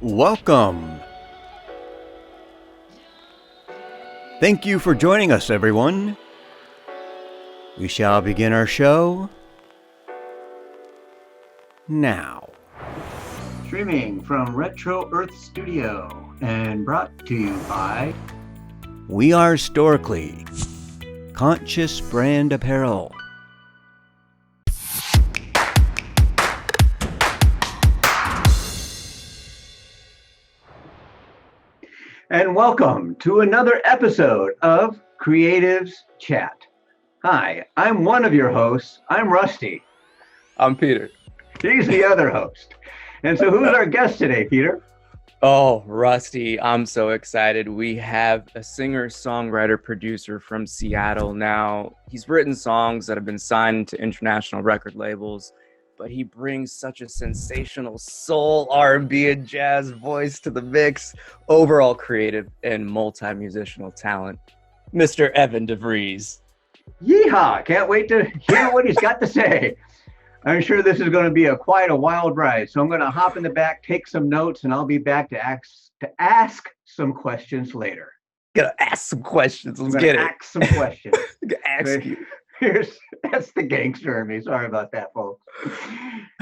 Welcome. Thank you for joining us, everyone. We shall begin our show now. Streaming from Retro Earth Studio and brought to you by We Are Storically, Conscious Brand Apparel. And welcome to another episode of Creatives Chat. Hi, I'm one of your hosts. I'm Rusty. I'm Peter. He's the other host. And so who's our guest today, Peter? Oh, Rusty, I'm so excited. We have a singer, songwriter, producer from Seattle now. He's written songs that have been signed to international record labels, but he brings such a sensational soul, R&B and jazz voice to the mix, overall creative and multi-musicianal talent, Mr. Evan DeVries. Yeehaw! Can't wait to hear what he's got to say. I'm sure this is going to be quite a wild ride, so I'm going to hop in the back, take some notes, and I'll be back to ask some questions later. Gotta ask some questions. Let's get it. Ask some questions. Ask you. That's the gangster in me. Sorry about that, folks.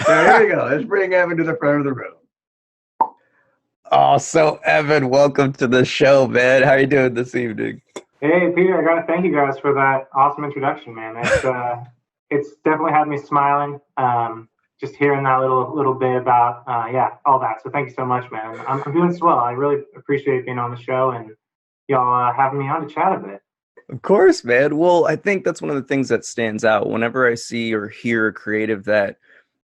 So here we go. Let's bring Evan to the front of the room. Oh, so Evan, welcome to the show, man. How are you doing this evening? Hey, Peter, I gotta thank you guys for that awesome introduction, man. It's definitely had me smiling. Just hearing that little bit about all that. So thank you so much, man. I'm doing swell. I really appreciate being on the show and y'all having me on to chat a bit. Of course, man. Well, I think that's one of the things that stands out whenever I see or hear a creative that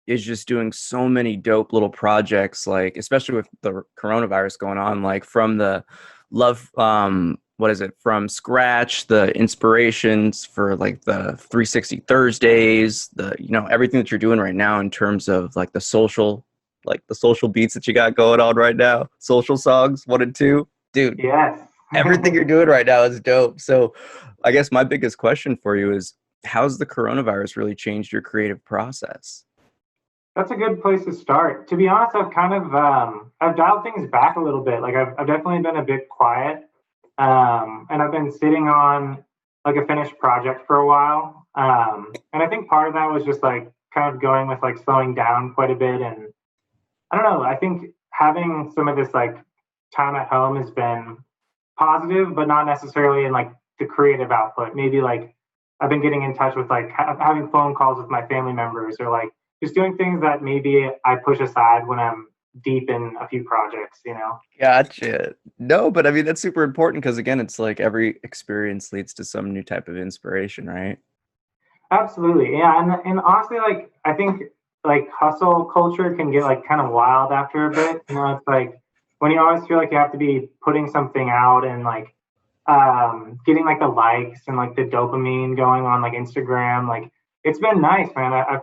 is just doing so many dope little projects, like especially with the coronavirus going on, like from the love, from scratch, the inspirations for like the 360 Thursdays, everything that you're doing right now in terms of like the social beats that you got going on right now, social songs 1 and 2, dude. Yes. Everything you're doing right now is dope. So I guess my biggest question for you is, how's the coronavirus really changed your creative process? That's a good place to start. To be honest, I've kind of I've dialed things back a little bit. Like I've definitely been a bit quiet. And I've been sitting on like a finished project for a while. And I think part of that was just like kind of going with like slowing down quite a bit. And I don't know, I think having some of this like time at home has been positive, but not necessarily in like the creative output. Maybe like I've been getting in touch with like having phone calls with my family members, or like just doing things that maybe I push aside when I'm deep in a few projects, Gotcha. No, but I mean, that's super important because again, it's like every experience leads to some new type of inspiration, right? Absolutely. Yeah. And honestly, like I think like hustle culture can get like kind of wild after a bit. It's like when you always feel like you have to be putting something out and like getting like the likes and like the dopamine going on like Instagram. Like it's been nice, man. I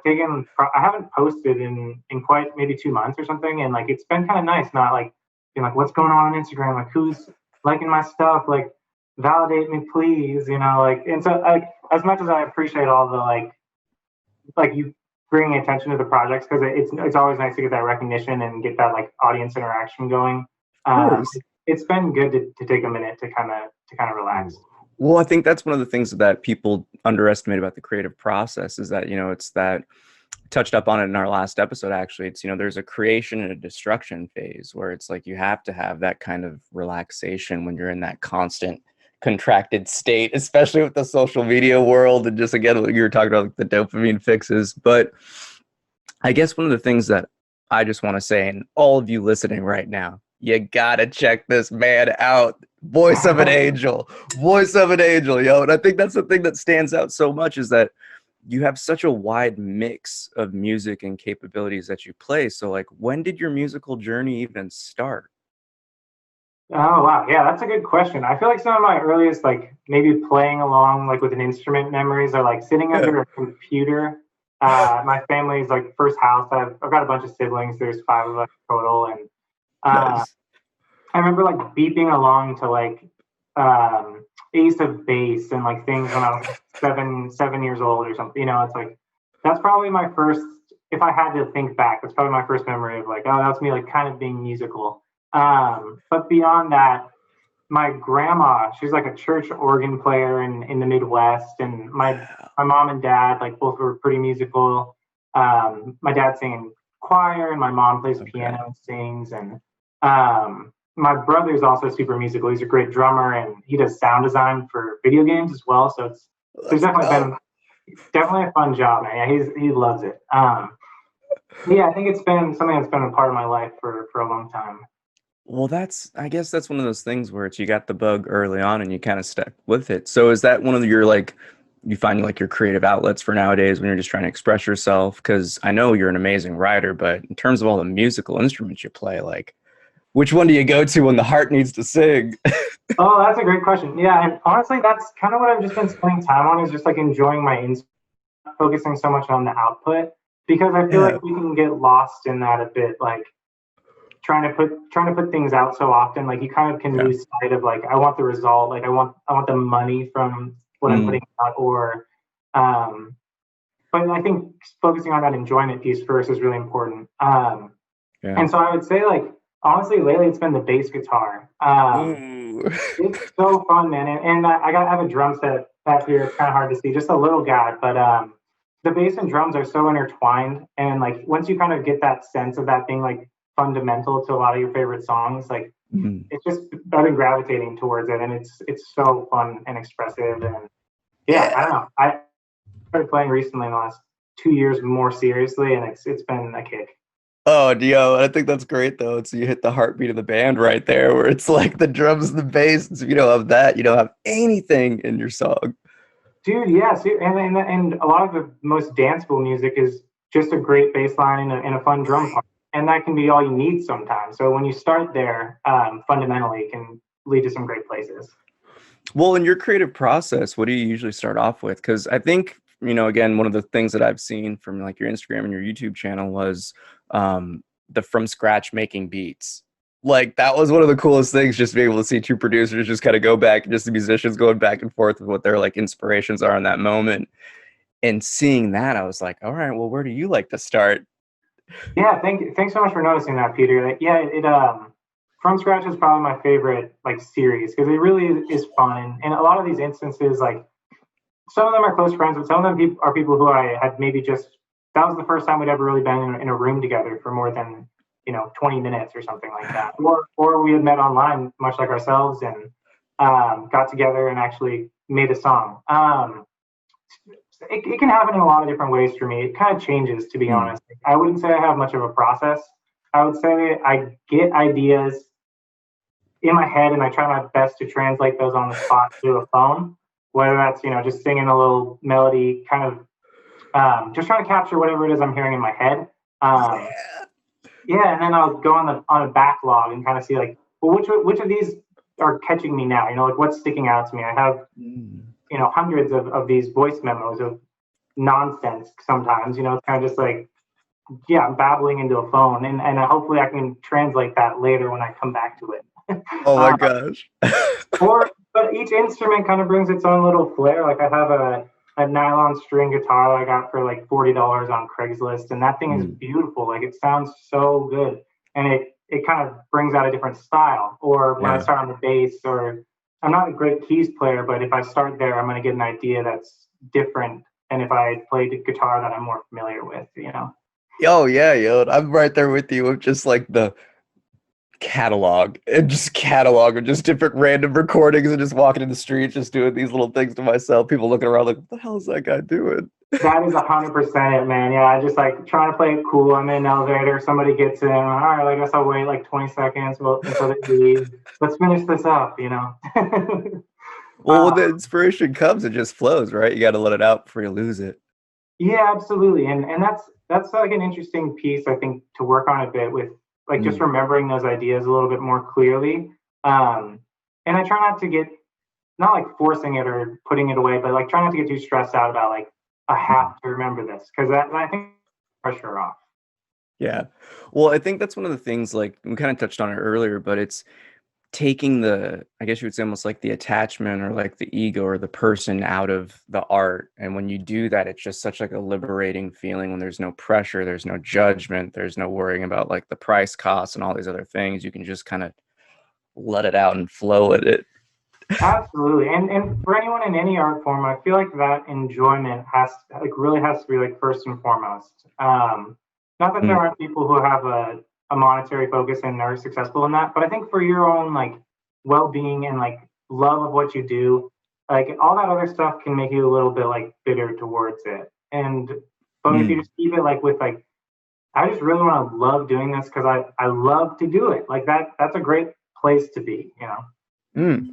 haven't posted in quite maybe 2 months or something, and like it's been kind of nice not like being like, what's going on Instagram, like who's liking my stuff, like validate me please, like. And so like as much as I appreciate all the like you bringing attention to the projects, because it's always nice to get that recognition and get that like audience interaction going. It's been good to take a minute to kind of relax. Well, I think that's one of the things that people underestimate about the creative process is that, it's that touched up on it in our last episode. Actually, it's, there's a creation and a destruction phase where it's like you have to have that kind of relaxation when you're in that constant contracted state, especially with the social media world. And just again, you were talking about like the dopamine fixes. But I guess one of the things that I just want to say, and all of you listening right now, you gotta check this man out. Voice of an angel, yo. And I think that's the thing that stands out so much is that you have such a wide mix of music and capabilities that you play. So like, when did your musical journey even start? Oh, wow. Yeah, that's a good question. I feel like some of my earliest, like maybe playing along like with an instrument memories are like sitting under a computer. My family's like first house. I've got a bunch of siblings. There's 5 of us total. And Nice. I remember like beeping along to like Ace of Base and like things when I was 7 years old or something. It's like that's probably my first. If I had to think back, that's probably my first memory of like, oh, that's me like kind of being musical. But beyond that, my grandma, she's like a church organ player in the Midwest, and my mom and dad like both were pretty musical. My dad singing choir, and my mom plays piano and sings. And my brother's also super musical. He's a great drummer, and he does sound design for video games as well. So there's definitely a fun job, man. Yeah, he loves it. Yeah, I think it's been something that's been a part of my life for a long time. Well, I guess that's one of those things where you got the bug early on and you kind of stuck with it. So is that one of your like, you find like your creative outlets for nowadays when you're just trying to express yourself? Because I know you're an amazing writer, but in terms of all the musical instruments you play, like which one do you go to when the heart needs to sing? Oh, that's a great question. Yeah, and honestly, that's kind of what I've just been spending time on, is just like enjoying my focusing so much on the output, because I feel Yeah. like we can get lost in that a bit, like trying to put things out so often, like you kind of can Yeah. lose sight of like I want the result, like I want the money from what I'm putting out, or um but I think focusing on that enjoyment piece first is really important. Yeah. And so I would say, like, honestly, lately it's been the bass guitar. Ooh. It's so fun, man. And I have a drum set back here. It's kind of hard to see, just a little guy, but the bass and drums are so intertwined. And like once you kind of get that sense of that being like fundamental to a lot of your favorite songs, like Mhm. it's just I've been gravitating towards it, and it's so fun and expressive. And yeah, I don't know. I started playing recently in the last 2 years more seriously, and it's been a kick. Oh, Dio, I think that's great though. So you hit the heartbeat of the band right there, where it's like the drums and the bass. So if you don't have that, you don't have anything in your song. Dude, yeah, and a lot of the most danceable music is just a great bass line and a fun drum part, and that can be all you need sometimes. So when you start there, fundamentally, it can lead to some great places. Well, in your creative process, what do you usually start off with? Because I think, again, one of the things that I've seen from like your Instagram and your YouTube channel was the from scratch making beats. Like that was one of the coolest things, just to be able to see two producers just kind of go back and just the musicians going back and forth with what their like inspirations are in that moment. And seeing that, I was like, all right, well, where do you like to start? Yeah, thanks so much for noticing that, Peter. Like, yeah, it From Scratch is probably my favorite like series, because it really is fun, and a lot of these instances, like some of them are close friends, but some of them are people who I had maybe just that was the first time we'd ever really been in a room together for more than 20 minutes or something like that, or we had met online much like ourselves, and got together and actually made a song. It can happen in a lot of different ways for me. It kind of changes, to be honest. I wouldn't say I have much of a process. I would say I get ideas in my head and I try my best to translate those on the spot to a phone, whether that's, just singing a little melody, kind of just trying to capture whatever it is I'm hearing in my head. Yeah, and then I'll go on a backlog and kind of see like, well, which of these are catching me now? Like what's sticking out to me? I have hundreds of these voice memos of nonsense sometimes. It's kind of just like, yeah, I'm babbling into a phone, and hopefully I can translate that later when I come back to it. Oh my gosh. But each instrument kind of brings its own little flair. Like I have a nylon string guitar that I got for like $40 on Craigslist, and that thing is beautiful. Like it sounds so good, and it kind of brings out a different style. Or when I start on the bass, or I'm not a great keys player, but if I start there, I'm going to get an idea that's different than if I played a guitar that I'm more familiar with. Oh yeah, yo, I'm right there with you with just like the catalog of just different random recordings and just walking in the street, just doing these little things to myself. People looking around like, what the hell is that guy doing? That is 100% it, man. Yeah, I just like trying to play it cool. I'm in an elevator, somebody gets in. All right, I guess I'll wait like 20 seconds until they leave. Let's finish this up. Well, when the inspiration comes, it just flows, right? You got to let it out before you lose it. Yeah, absolutely. And that's like an interesting piece, I think, to work on a bit with, like just remembering those ideas a little bit more clearly. And I try not to get, not like forcing it or putting it away, but like try not to get too stressed out about like, I have to remember this, because that I think pressure off. Yeah. Well, I think that's one of the things, like we kind of touched on it earlier, but it's taking the, I guess you would say almost like the attachment or like the ego or the person out of the art. And when you do that, it's just such like a liberating feeling when there's no pressure, there's no judgment, there's no worrying about like the price costs and all these other things. You can just kind of let it out and flow with it. Absolutely. And for anyone in any art form, I feel like that enjoyment really has to be like first and foremost. Not that there aren't people who have a monetary focus and are successful in that, but I think for your own like well-being and like love of what you do, like all that other stuff can make you a little bit like bitter towards it. But if you just keep it like with like, I just really want to love doing this because I love to do it. Like that's a great place to be, you know?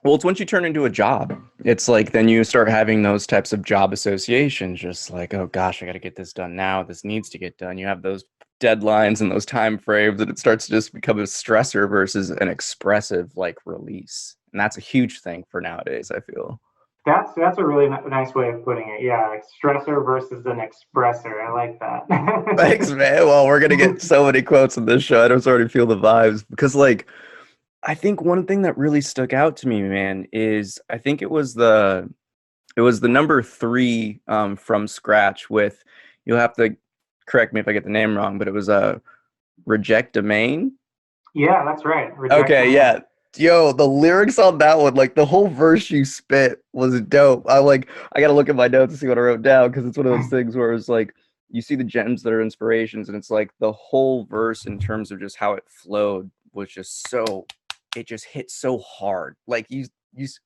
Well, it's once you turn into a job, it's like then you start having those types of job associations, just like, oh gosh, I got to get this done now. This needs to get done. You have those deadlines and those time frames, and it starts to just become a stressor versus an expressive like release. And that's a huge thing for nowadays, I feel. That's a really nice way of putting it. Yeah, like stressor versus an expressor. I like that. Thanks, man. Well, we're gonna get so many quotes on this show. I don't already feel the vibes because like I think one thing that really stuck out to me, man, is I think it was the number 3 from scratch with, you'll have to correct me if I get the name wrong, but it was a Reject Domain. Yeah, that's right. Okay, yeah. Yo, the lyrics on that one, like the whole verse you spit was dope. I gotta look at my notes to see what I wrote down because it's one of those things where it's like you see the gems that are inspirations, and it's like the whole verse in terms of just how it flowed was just so, it just hit so hard. Like you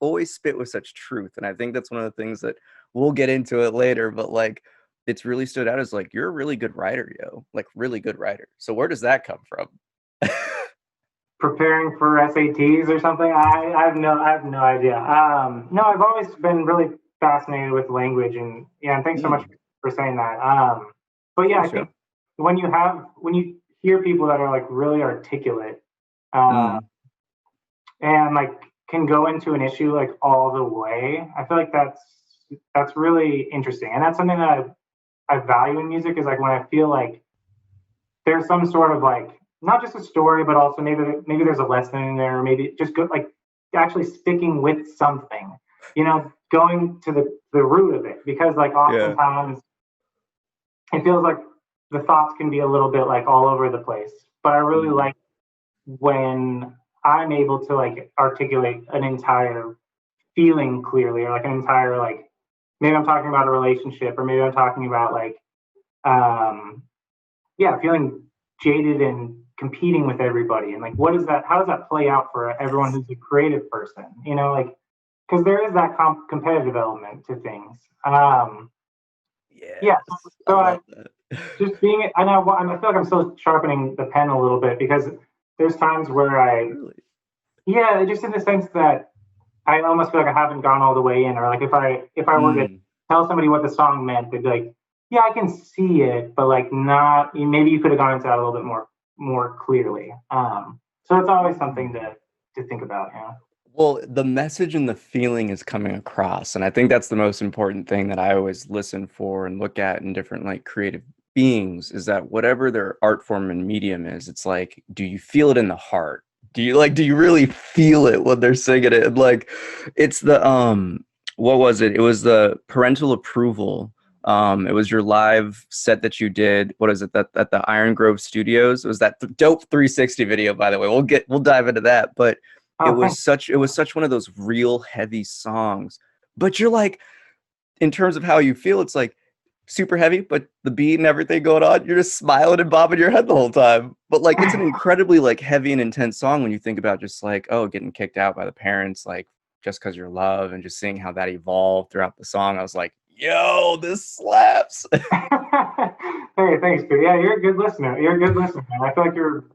always spit with such truth, and I think that's one of the things that we'll get into it later, but like it's really stood out as like you're a really good writer, yo, like really good writer. So where does that come from? Preparing for SATs or something? I have no idea. No, I've always been really fascinated with language, and yeah, and thanks so much for saying that. But yeah, I think when you hear people that are like really articulate, and like can go into an issue like all the way, I feel like that's really interesting, and that's something that I value in music, is like when I feel like there's some sort of like not just a story, but also maybe there's a lesson in there, or maybe just go like actually sticking with something, you know, going to the root of it, because like oftentimes it feels like the thoughts can be a little bit like all over the place, but I really like when I'm able to like articulate an entire feeling clearly, or like an entire like, maybe I'm talking about a relationship, or maybe I'm talking about like feeling jaded and competing with everybody, and like how does that play out for everyone who's a creative person, you know, like because there is that competitive element to things. So I just being it, I feel like I'm still sharpening the pen a little bit, because there's times where just in the sense that I almost feel like I haven't gone all the way in, or like if I were to tell somebody what the song meant, they'd be like, yeah, I can see it, but like not, maybe you could have gone into that a little bit more clearly. So it's always something to think about, you know? Well, the message and the feeling is coming across, and I think that's the most important thing that I always listen for and look at in different like creative beings, is that whatever their art form and medium is, it's like, do you feel it in the heart? Do you really feel it when they're singing it? And like, it's the what was it? It was the Parental Approval. It was your live set that you did. What is it, that at the Iron Grove Studios? It was that dope 360 video, by the way. We'll dive into that, but it was such one of those real heavy songs. But you're like, in terms of how you feel, it's like super heavy, but the beat and everything going on, you're just smiling and bobbing your head the whole time. But like, it's an incredibly like heavy and intense song when you think about just like, oh, getting kicked out by the parents, like just because you're loved, and just seeing how that evolved throughout the song. I was like, yo, this slaps. Hey, thanks, dude. Yeah, you're a good listener. Man. I feel like you're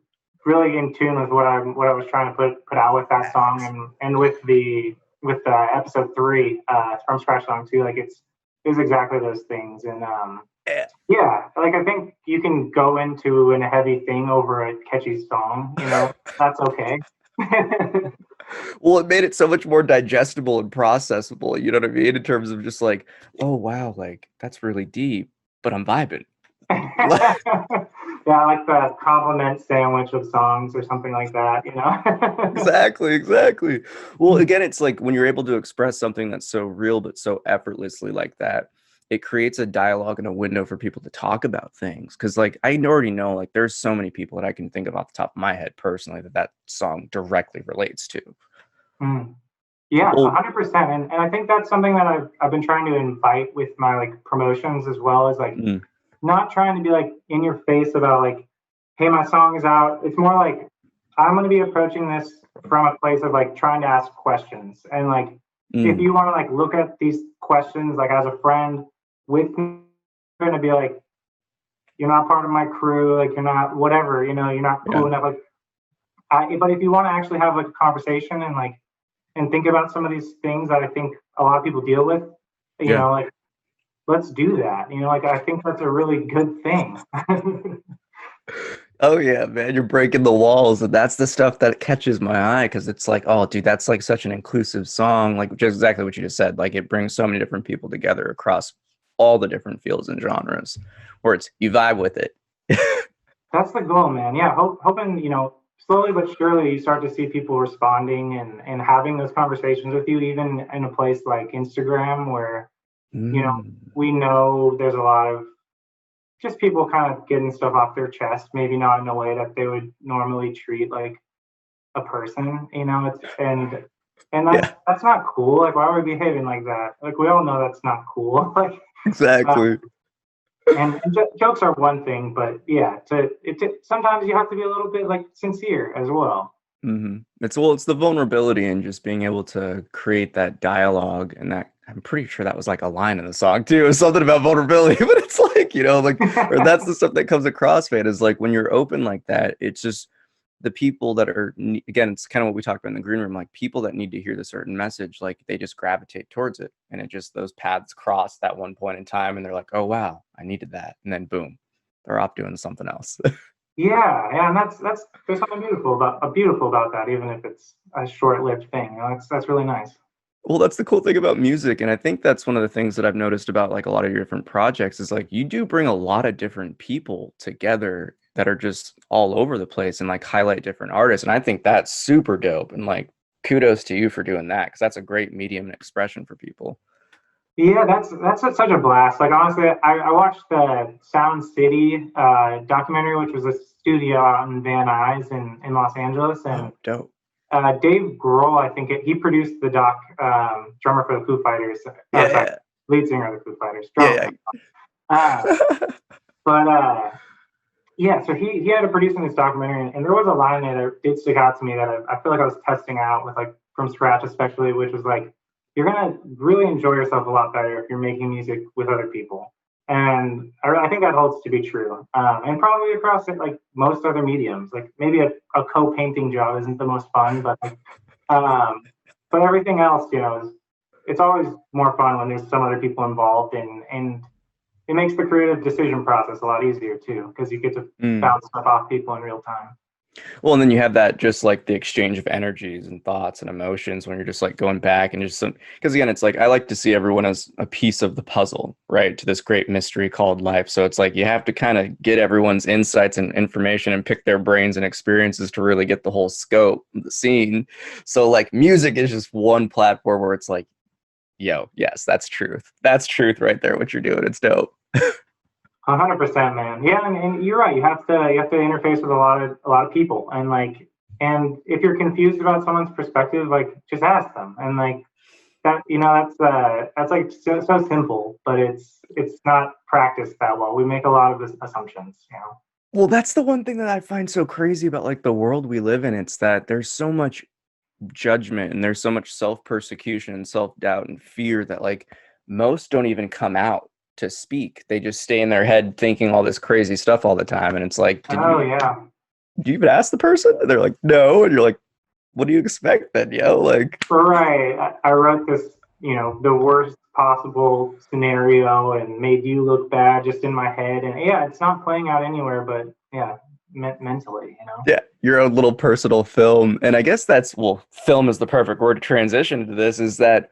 really in tune with what I was trying to put out with that song, and with episode 3 from scratch song too. Like it's exactly those things, and like I think you can go into a heavy thing over a catchy song. You know, that's okay. Well, it made it so much more digestible and processable, you know what I mean? In terms of just like, oh wow, like that's really deep, but I'm vibing. Yeah, Yeah, like the compliment sandwich of songs or something like that, you know? Exactly. Well, again, it's like when you're able to express something that's so real but so effortlessly like that, it creates a dialogue and a window for people to talk about things. Because like I already know, like there's so many people that I can think of off the top of my head personally that song directly relates to. Mm. Yeah, Well, 100%. And I think that's something that I've been trying to invite with my like promotions as well, is like mm, not trying to be like in your face about like, hey, my song is out. It's more like I'm going to be approaching this from a place of like trying to ask questions. And like, if mm, you want to like look at these questions like as a friend with me, you're going to be like, you're not part of my crew, like you're not whatever, you know, you're not yeah, cool enough. Like, but if you want to actually have like a conversation and like and think about some of these things that I think a lot of people deal with, you yeah. know, like let's do that. You know, like I think that's a really good thing. Oh yeah, man, you're breaking the walls, and that's the stuff that catches my eye because it's like, oh, dude, that's like such an inclusive song, like just exactly what you just said. Like it brings so many different people together across all the different fields and genres, where it's you vibe with it. That's the goal, man. Yeah, hoping, you know, slowly but surely you start to see people responding and having those conversations with you, even in a place like Instagram where, you know, Mm, we know there's a lot of just people kind of getting stuff off their chest, maybe not in a way that they would normally treat like a person, you know, it's and yeah, that's not cool. Like why are we behaving like that? Like we all know that's not cool. Like uh, exactly. and jokes are one thing, but yeah, sometimes you have to be a little bit like sincere as well. It's well, it's the vulnerability and just being able to create that dialogue, and that I'm pretty sure that was like a line in the song too, or something about vulnerability. But it's like, you know, like, or that's the stuff that comes across, man. Is like when you're open like that, it's just the people that are again, it's kind of what we talked about in the green room, like people that need to hear the certain message, like they just gravitate towards it, and it just those paths cross that one point in time, and they're like, oh wow, I needed that, and then boom, they're off doing something else. Yeah, and that's there's something beautiful about that, even if it's a short-lived thing. You know, that's really nice. Well, that's the cool thing about music, and I think that's one of the things that I've noticed about, like, a lot of your different projects is, like, you do bring a lot of different people together that are just all over the place and, like, highlight different artists, and I think that's super dope, and, like, kudos to you for doing that because that's a great medium and expression for people. Yeah, such a blast. Like honestly, I watched the Sound City documentary, which was a studio out in Van Nuys in Los Angeles, and Oh, dope. Dave Grohl, I think he produced the doc, drummer for the Foo Fighters. Yeah, Sorry, yeah, lead singer of the Foo Fighters, drummer. yeah, Uh, yeah. but yeah, so he had to produce in this documentary, and there was a line there that did stick out to me that I feel like I was testing out with like from scratch, especially, which was like, you're gonna really enjoy yourself a lot better if you're making music with other people. And I think that holds to be true, and probably across it, like most other mediums. Like maybe a co-painting job isn't the most fun, um, but everything else, you know, it's always more fun when there's some other people involved, and it makes the creative decision process a lot easier too, because you get to Mm. bounce stuff off people in real time. Well, and then you have that just like the exchange of energies and thoughts and emotions when you're just like going back and just some, because again, it's like I like to see everyone as a piece of the puzzle, right? To this great mystery called life. So it's like you have to kind of get everyone's insights and information and pick their brains and experiences to really get the whole scope of the scene. So like music is just one platform where it's like, yo, yes, that's truth. That's truth right there, what you're doing. It's dope. 100%, man. Yeah, and you're right. You have to interface with a lot of people, and like, and if you're confused about someone's perspective, like, just ask them. And like that, you know, that's like so simple, but it's not practiced that well. We make a lot of assumptions, you know. Well, that's the one thing that I find so crazy about like the world we live in. It's that there's so much judgment and there's so much self-persecution and self-doubt and fear that like most don't even come out to speak. They just stay in their head thinking all this crazy stuff all the time. And it's like, Oh yeah. do you even ask the person? And they're like, no. And you're like, what do you expect then, yo? Like, Right. I wrote this, you know, the worst possible scenario and made you look bad just in my head. And yeah, it's not playing out anywhere, but yeah, mentally, you know. yeah, your own little personal film. And I guess that's, well, film is the perfect word to transition to this, is that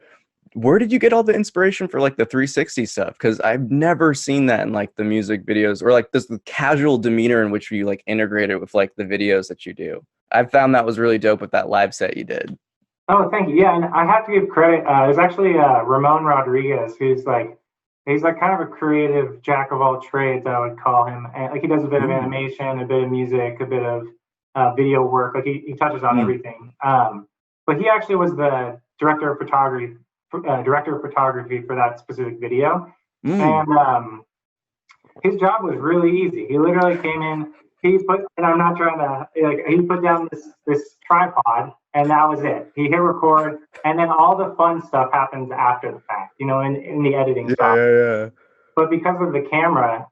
where did you get all the inspiration for like the 360 stuff? Because I've never seen that in like the music videos, or like this the casual demeanor in which you like integrate it with like the videos that you do. I found that was really dope with that live set you did. Oh, thank you. Yeah, and I have to give credit. There's actually Ramon Rodriguez, he's like kind of a creative jack of all trades, I would call him. And like he does a bit of animation, a bit of music, a bit of video work. Like he touches on everything. But he actually was the director of photography for that specific video. And his job was really easy. He literally came in, and I'm not trying to, like, he put down this tripod, and that was it. He hit record, and then all the fun stuff happens after the fact, you know, in the editing stuff. Yeah. But because of the camera,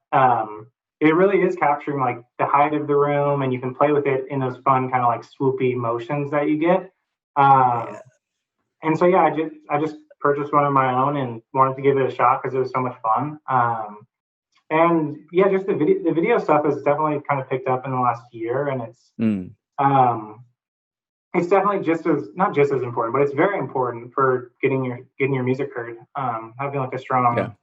it really is capturing like the height of the room, and you can play with it in those fun kind of like swoopy motions that you get. And so yeah, I just purchased one of my own and wanted to give it a shot because it was so much fun. And yeah, just the video stuff has definitely kind of picked up in the last year, and it's definitely not just as important, but it's very important for getting your music heard. Having like a strong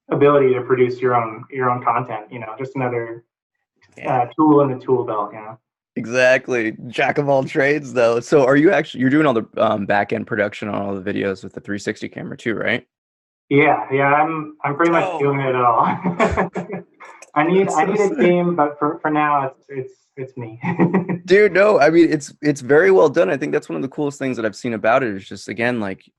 ability to produce your own content, you know, just another tool in the tool belt, you know. Exactly, jack of all trades though. So you're doing all the back end production on all the videos with the 360 camera too, right? Yeah, I'm pretty much doing it all. I need a team, but for now it's me. Dude, no, I mean it's very well done. I think that's one of the coolest things that I've seen about it is just, again, like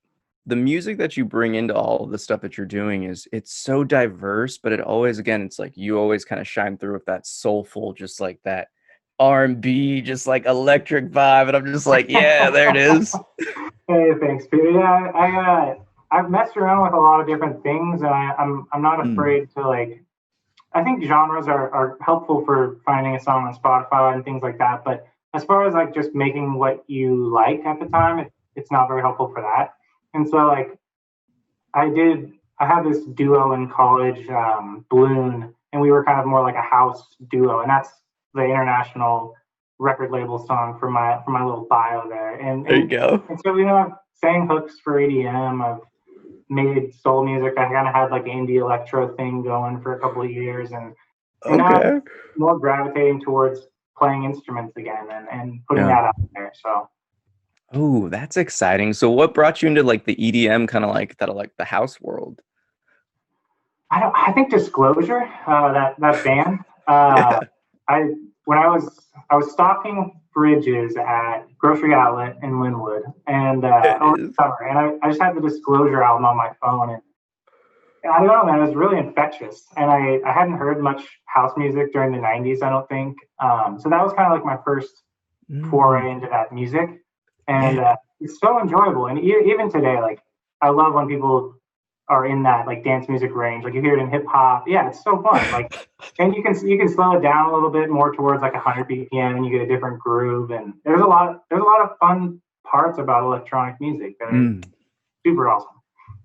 the music that you bring into all of the stuff that you're doing it's so diverse, but it always, again, it's like you always kind of shine through with that soulful, just like that R&B, just like electric vibe, and I'm just like, yeah, there it is. Hey, thanks, Peter. Yeah, I've messed around with a lot of different things, and I'm not afraid to, like, I think genres are helpful for finding a song on Spotify and things like that. But as far as like just making what you like at the time, it's not very helpful for that. And so like I had this duo in college, Bloon, and we were kind of more like a house duo, and that's the international record label song for my little bio there. And there you go. And so, you know, I've sang hooks for EDM. I've made soul music. I kind of had like indie electro thing going for a couple of years, and now I'm more gravitating towards playing instruments again and putting that out there. So, oh, that's exciting. So, what brought you into like the EDM kind of like that, like the house world? I think Disclosure, that band. When I was stocking fridges at grocery outlet in Linwood, and over the summer, and I just had the Disclosure album on my phone, and I don't know, man, it was really infectious. And I hadn't heard much house music during the 90s, I don't think. So that was kind of like my first foray into that music, and it's so enjoyable. And even today, like, I love when people are in that like dance music range. Like you hear it in hip hop. Yeah, it's so fun. Like, and you can slow it down a little bit more towards like 100 BPM, and you get a different groove. And there's a lot of fun parts about electronic music that are super awesome.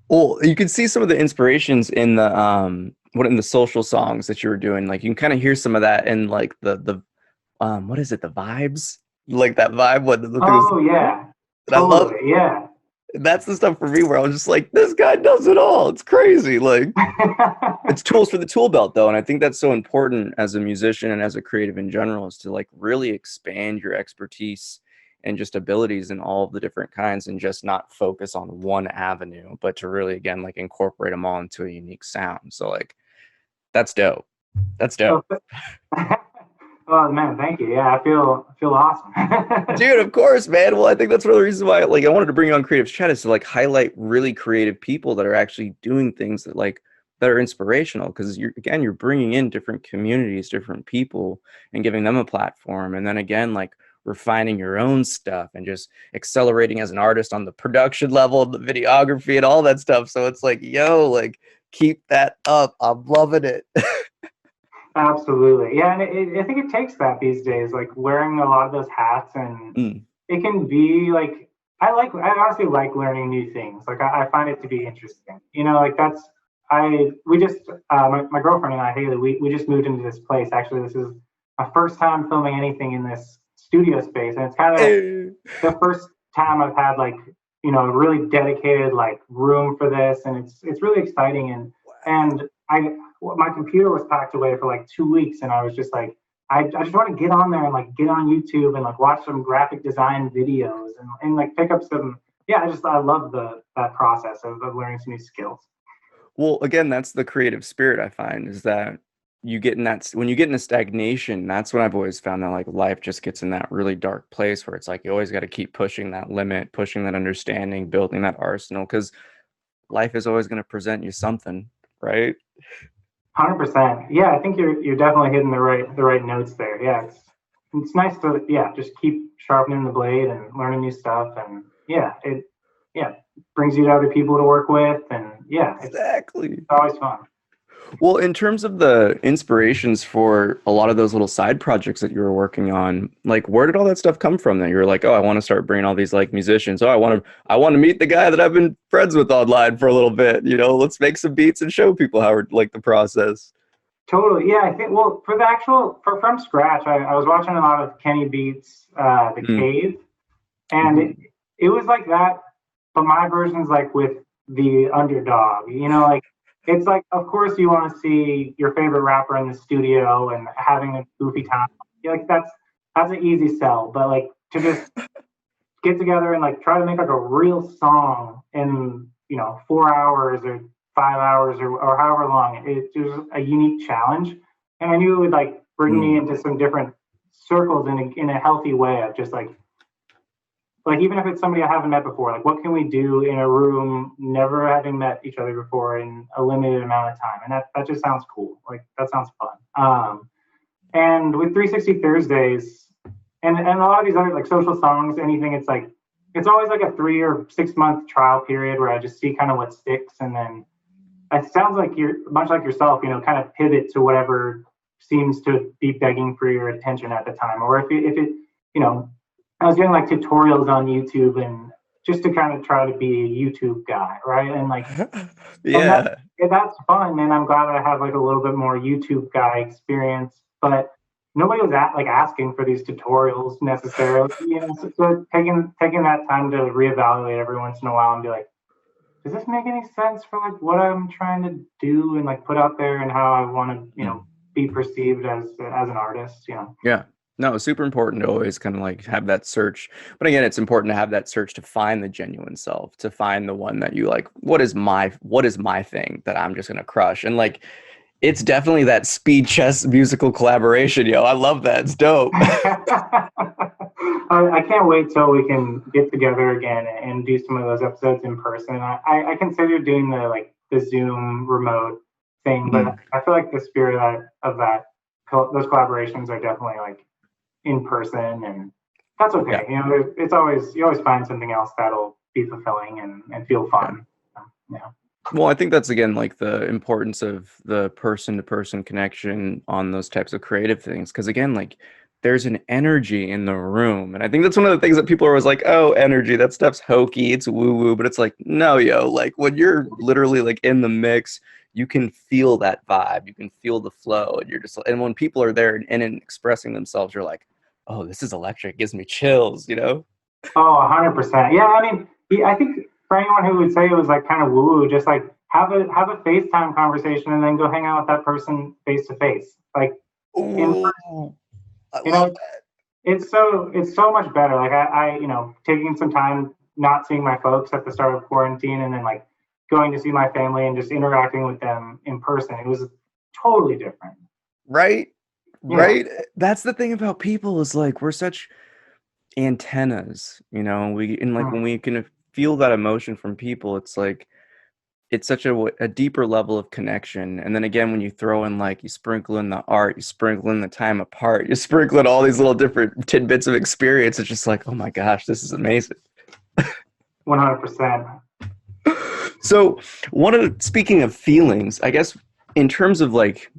Well, you can see some of the inspirations in the in the social songs that you were doing. Like you can kind of hear some of that in like the what is it, the vibes, like that vibe. Yeah, totally. I love it. Yeah. That's the stuff for me where I was just like, this guy does it all. It's crazy. Like, it's tools for the tool belt, though. And I think that's so important as a musician and as a creative in general, is to like really expand your expertise and just abilities in all of the different kinds, and just not focus on one avenue, but to really, again, like incorporate them all into a unique sound. So like, that's dope. That's dope. Oh man, thank you. Yeah, I feel awesome. Dude, of course, man. Well, I think that's one of the reasons why like I wanted to bring you on Creative Chat, is to like highlight really creative people that are actually doing things that are inspirational, because you're bringing in different communities, different people, and giving them a platform, and then again like refining your own stuff and just accelerating as an artist on the production level, the videography and all that stuff. So it's like, yo, like keep that up. I'm loving it. Absolutely. Yeah, and I think it takes that these days, like wearing a lot of those hats, and it can be like, I honestly like learning new things. Like I find it to be interesting. You know, like we just, my girlfriend and I, Haley, we just moved into this place. Actually, this is my first time filming anything in this studio space, and it's kind of the first time I've had like really dedicated like room for this, and it's really exciting. And my computer was packed away for like 2 weeks, and I was just like, I just want to get on there and like get on YouTube and like watch some graphic design videos and like pick up some. Yeah, I love that process of learning some new skills. Well, again, that's the creative spirit I find, is that you get in that when you get in a stagnation, that's when I've always found that like life just gets in that really dark place where it's like you always got to keep pushing that limit, pushing that understanding, building that arsenal, because life is always going to present you something, right? 100%. Yeah, I think you're definitely hitting the right notes there. Yeah, it's nice to just keep sharpening the blade and learning new stuff, and it brings you to other people to work with, and Exactly. it's always fun. Well, in terms of the inspirations for a lot of those little side projects that you were working on, like where did all that stuff come from that you were like, oh, I want to start bringing all these like musicians. Oh, I want to meet the guy that I've been friends with online for a little bit. Let's make some beats and show people how we're like the process. Totally. Yeah, I think, well, for from scratch, I was watching a lot of Kenny Beats, The Cave, and it was like that, but my version's like with the underdog, like, it's like, of course you want to see your favorite rapper in the studio and having a goofy time. Like that's an easy sell, but like to just get together and like try to make like a real song in 4 hours or 5 hours or however long, it was a unique challenge, and I knew it would like bring me into some different circles in a healthy way of just like even if it's somebody I haven't met before, like what can we do in a room, never having met each other before in a limited amount of time, and that just sounds cool. Like that sounds fun. And with 360 Thursdays and a lot of these other like social songs, anything, it's always like a 3 or 6 month trial period where I just see kind of what sticks, and then it sounds like you're much like yourself, kind of pivot to whatever seems to be begging for your attention at the time. Or if it, I was doing like tutorials on YouTube and just to kind of try to be a YouTube guy, right? And like, yeah, and that's fun. And I'm glad I have like a little bit more YouTube guy experience, but nobody was asking for these tutorials necessarily, so taking that time to reevaluate every once in a while and be like, does this make any sense for like what I'm trying to do and like put out there and how I want to, be perceived as an artist, Yeah. No, it's super important to always kind of like have that search. But again, it's important to have that search to find the genuine self, to find the one that you like, what is my thing that I'm just gonna crush? And like it's definitely that speed chess musical collaboration, yo. I love that. It's dope. I can't wait till we can get together again and do some of those episodes in person. I consider doing the Zoom remote thing, but I feel like the spirit of those collaborations are definitely like in person, and that's okay. Yeah. You always find something else that'll be fulfilling and feel fun. Yeah. Well, I think that's again like the importance of the person-to-person connection on those types of creative things, because again, like there's an energy in the room, and I think that's one of the things that people are always like, oh, energy, that stuff's hokey, it's woo-woo, but it's like, no, yo, like when you're literally like in the mix, you can feel that vibe, you can feel the flow, and you're just, and when people are there and expressing themselves, you're like, oh, this is electric, it gives me chills, Oh, 100%. Yeah, I mean, I think for anyone who would say it was like kind of woo, just like have a FaceTime conversation and then go hang out with that person face to face. Like, it's so much better. Like I taking some time not seeing my folks at the start of quarantine and then like going to see my family and just interacting with them in person. It was totally different. Right? Yeah. Right? That's the thing about people is like we're such antennas, when we can feel that emotion from people, it's like it's such a deeper level of connection. And then again, when you throw in like you sprinkle in the art, you sprinkle in the time apart, you sprinkle in all these little different tidbits of experience, it's just like, oh my gosh, this is amazing. 100%. So speaking of feelings, I guess in terms of like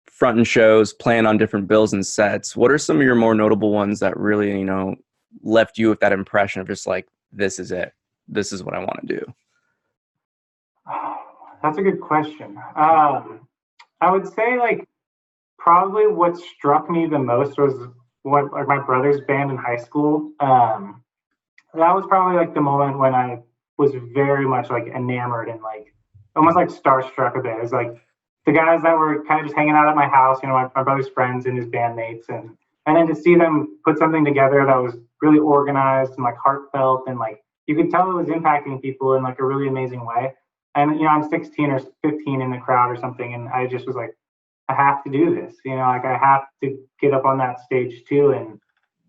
fronting shows, playing on different bills and sets, what are some of your more notable ones that really, left you with that impression of just like, this is it, this is what I want to do? That's a good question. I would say like probably what struck me the most was like my brother's band in high school. That was probably like the moment when I was very much like enamored and like almost like starstruck a bit. It was like the guys that were kind of just hanging out at my house, you know, my brother's friends and his bandmates, and then to see them put something together that was really organized and like heartfelt, and like you could tell it was impacting people in like a really amazing way. And you know, I'm 16 or 15 in the crowd or something, and I just was like, I have to do this, you know, like I have to get up on that stage too. And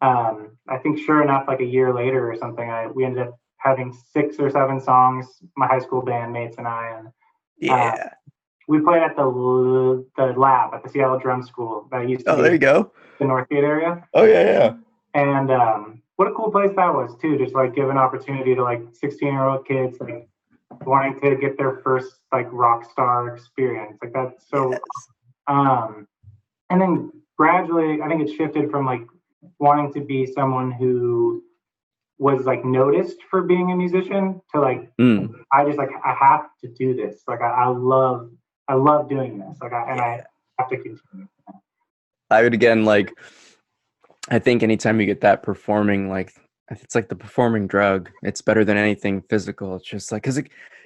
I think sure enough, like a year later or something, we ended up having 6 or 7 songs, my high school bandmates and I, and Yeah. we played at the lab at the Seattle Drum School that used to be There you go. the Northgate area. Oh yeah. And what a cool place that was too, just like give an opportunity to like 16-year-old kids like wanting to get their first like rock star experience. Like that's so Yes. And then gradually I think it shifted from like wanting to be someone who was like noticed for being a musician to like I have to do this. Like I love doing this. Like I have to continue. I would again, like, I think anytime you get that performing, like, it's like the performing drug. It's better than anything physical. It's just like, because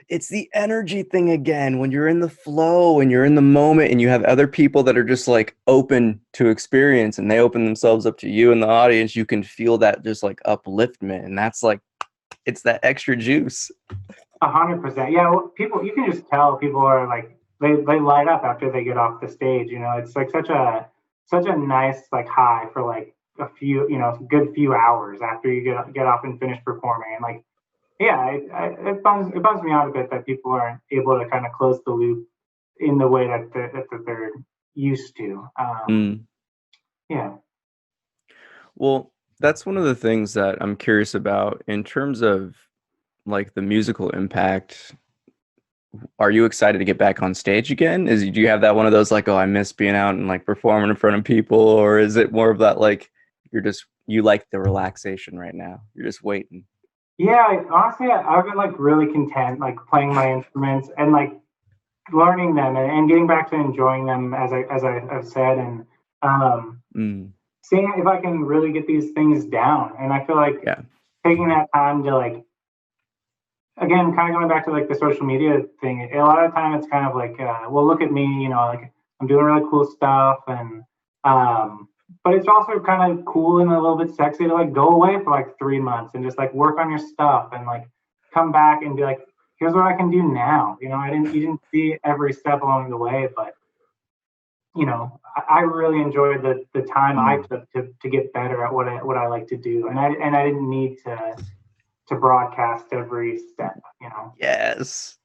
it's the energy thing again. When you're in the flow and you're in the moment and you have other people that are just like open to experience and they open themselves up to you in the audience, you can feel that just like upliftment. And that's like, it's that extra juice. 100%. Yeah, well, people, you can just tell people are like, they light up after they get off the stage. You know, it's like such a nice like high for like a few, you know, good few hours after you get off and finish performing. And like, yeah, it bums me out a bit that people aren't able to kind of close the loop in the way that they're used to. Yeah. Well, that's one of the things that I'm curious about in terms of like the musical impact. Are you excited to get back on stage again? Do you have that one of those like, oh, I miss being out and like performing in front of people? Or is it more of that like you like the relaxation right now? You're just waiting. Yeah, honestly, I've been like really content like playing my instruments and like learning them and getting back to enjoying them as I've said, and seeing if I can really get these things down. And I feel like taking that time to like, again, kind of going back to like the social media thing, a lot of the time it's kind of like, well, look at me, you know, like I'm doing really cool stuff. And, but it's also kind of cool and a little bit sexy to like go away for like 3 months and just like work on your stuff and like come back and be like, here's what I can do now. You know, you didn't see every step along the way, but you know, I really enjoyed the time I took to get better at what I like to do. And I didn't need to broadcast every step, you know? Yes.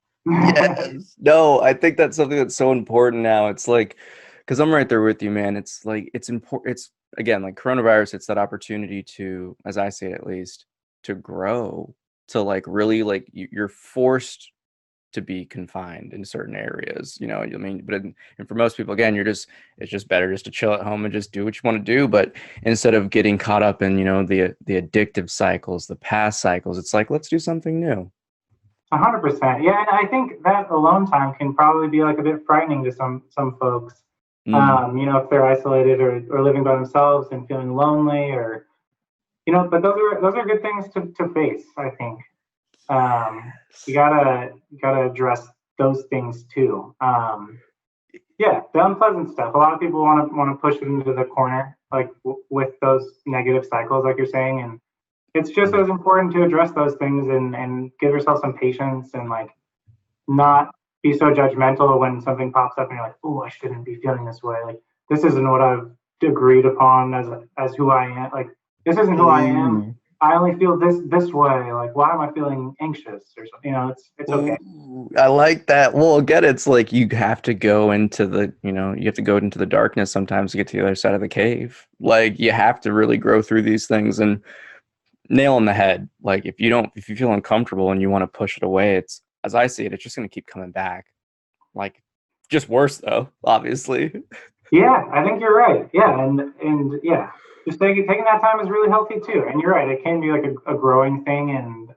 No, I think that's something that's so important now. It's like, because I'm right there with you, man. It's like, it's important. It's again, like coronavirus, it's that opportunity to, as I say, at least to grow, to like really like you're forced to be confined in certain areas, you know, I mean, and for most people, again, it's just better just to chill at home and just do what you want to do. But instead of getting caught up in, you know, the addictive cycles, the past cycles, it's like, let's do something new. 100%. Yeah. And I think that alone time can probably be like a bit frightening to some folks, you know, if they're isolated or living by themselves and feeling lonely or, you know, but those are good things to face, I think. You gotta address those things too. Yeah, the unpleasant stuff. A lot of people want to push it into the corner, like with those negative cycles, like you're saying, and it's just as important to address those things and give yourself some patience and like not be so judgmental when something pops up and you're like, oh, I shouldn't be feeling this way. Like this isn't what I've agreed upon as who I am. Like this isn't who I am. I only feel this way. Like, why am I feeling anxious or something? You know, it's okay. I like that. Well, again, it's like you have to go into the darkness sometimes to get to the other side of the cave. Like you have to really grow through these things and nail on the head. Like if you feel uncomfortable and you want to push it away, it's, as I see it, it's just going to keep coming back. Like just worse though, obviously. Yeah, I think you're right. Yeah. And yeah. Just taking that time is really healthy too. And you're right, it can be like a growing thing and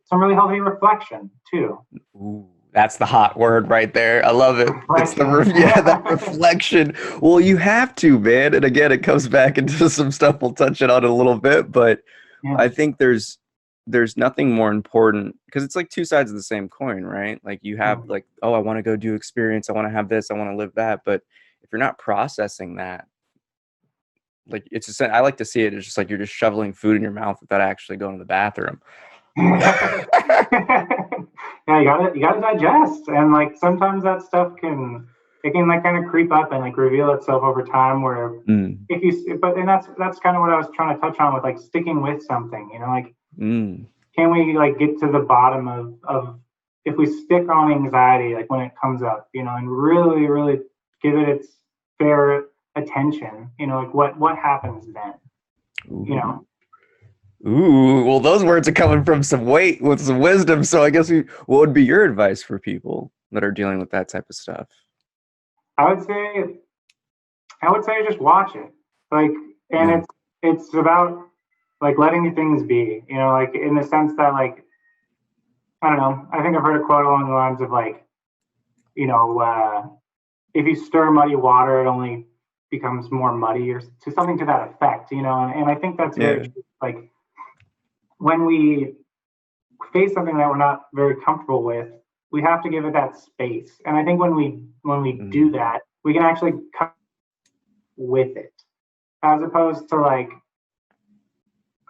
some really healthy reflection too. Ooh, that's the hot word right there. I love it. It's that reflection. Well, you have to, man. And again, it comes back into some stuff we'll touch it on in a little bit, but I think there's there's nothing more important, because it's like two sides of the same coin, right? Like you have like, oh, I want to go do experience, I want to have this, I want to live that. But if you're not processing that, like it's just, I like to see it as just like you're just shoveling food in your mouth without actually going to the bathroom. Yeah, you gotta digest, and like sometimes that stuff can like kind of creep up and like reveal itself over time. Where if you, but and that's kind of what I was trying to touch on with like sticking with something. You know, like can we like get to the bottom of if we stick on anxiety, like when it comes up, you know, and really really give it its fair attention. You know, like what happens then? You know. Ooh, well, those words are coming from some weight with some wisdom. So I guess what would be your advice for people that are dealing with that type of stuff? I would say just watch it. Like, and it's about like letting things be, you know, like in the sense that like, I don't know, I think I've heard a quote along the lines of like, you know, if you stir muddy water, it only becomes more muddy, or to something to that effect, you know, and I think that's very true. Like when we face something that we're not very comfortable with, we have to give it that space. And I think when we do that, we can actually come with it, as opposed to like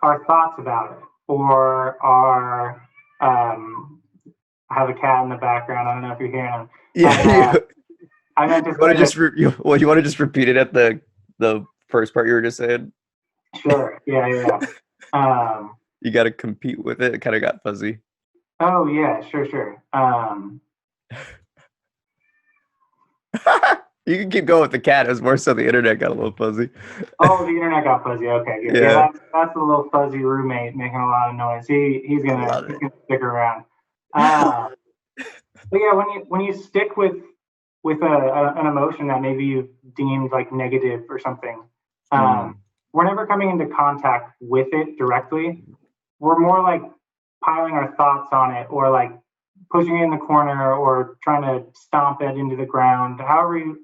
our thoughts about it or our I have a cat in the background. I don't know if you're hearing him. Yeah. I meant to you want to just repeat it at the first part you were just saying? Sure. Yeah. You got to compete with it. It kind of got fuzzy. Oh yeah, sure. You can keep going with the cat. It was more so the internet got a little fuzzy. Oh, the internet got fuzzy. Okay, good. Yeah, that's a little fuzzy roommate making a lot of noise. He's gonna stick around. But yeah, when you stick with an emotion that maybe you've deemed like negative or something, we're never coming into contact with it directly. We're more like piling our thoughts on it, or like pushing it in the corner, or trying to stomp it into the ground. However you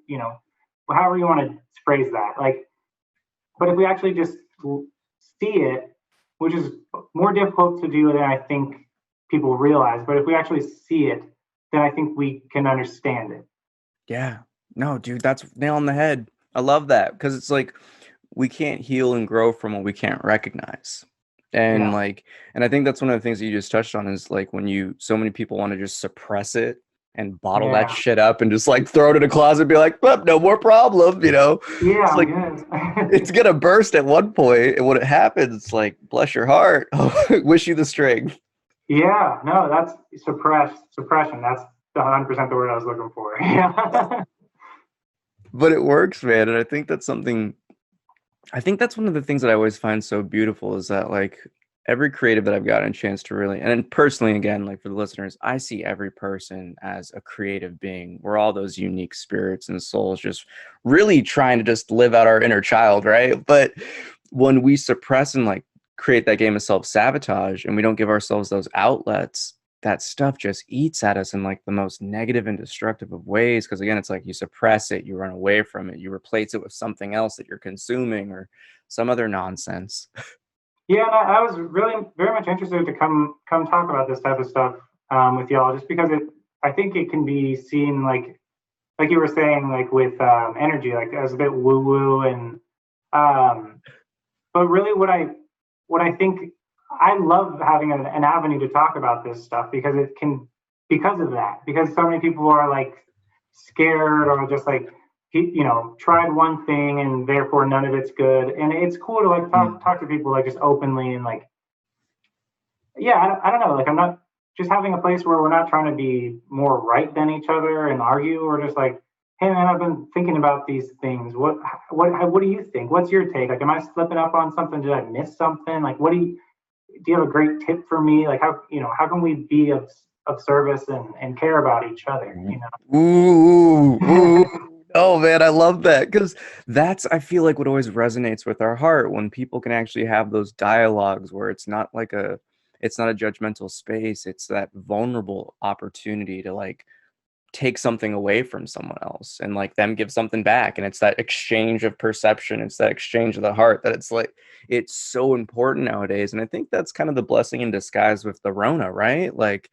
want to phrase that. Like, but if we actually just see it, which is more difficult to do than I think people realize, but if we actually see it, then I think we can understand it. Yeah. No, dude, that's nail on the head. I love that, because it's like we can't heal and grow from what we can't recognize. And and I think that's one of the things that you just touched on is like when so many people want to just suppress it and bottle that shit up and just like throw it in a closet and be like, well, no more problem, you know? Yeah, it's like it's gonna burst at one point, and when it happens, it's like, bless your heart. Wish you the strength. Yeah, no, that's suppression. That's 100% the word I was looking for. Yeah. But it works, man. And I think that's one of the things that I always find so beautiful is that like every creative that I've gotten a chance to really, and then personally, again, like for the listeners, I see every person as a creative being. We're all those unique spirits and souls just really trying to just live out our inner child, right? But when we suppress and like create that game of self-sabotage and we don't give ourselves those outlets, that stuff just eats at us in like the most negative and destructive of ways. Because again, it's like you suppress it, you run away from it, you replace it with something else that you're consuming or some other nonsense. Yeah, I was really very much interested to come talk about this type of stuff with y'all, just because I think it can be seen like you were saying, like with energy, like as a bit woo woo, and but really what I think, I love having an avenue to talk about this stuff, because because so many people are like scared, or just like, tried one thing and therefore none of it's good. And it's cool to like talk to people like just openly, and like, I don't know, like I'm not just having a place where we're not trying to be more right than each other and argue, or just like, hey man, I've been thinking about these things. What do you think? What's your take? Like, am I slipping up on something? Did I miss something? Like, do you have a great tip for me? Like, how can we be of service and care about each other, you know? Ooh. Oh man, I love that, because I feel like what always resonates with our heart, when people can actually have those dialogues where it's not a judgmental space. It's that vulnerable opportunity to like take something away from someone else and like them give something back. And it's that exchange of perception. It's that exchange of the heart that it's like, it's so important nowadays. And I think that's kind of the blessing in disguise with the Rona, right? Like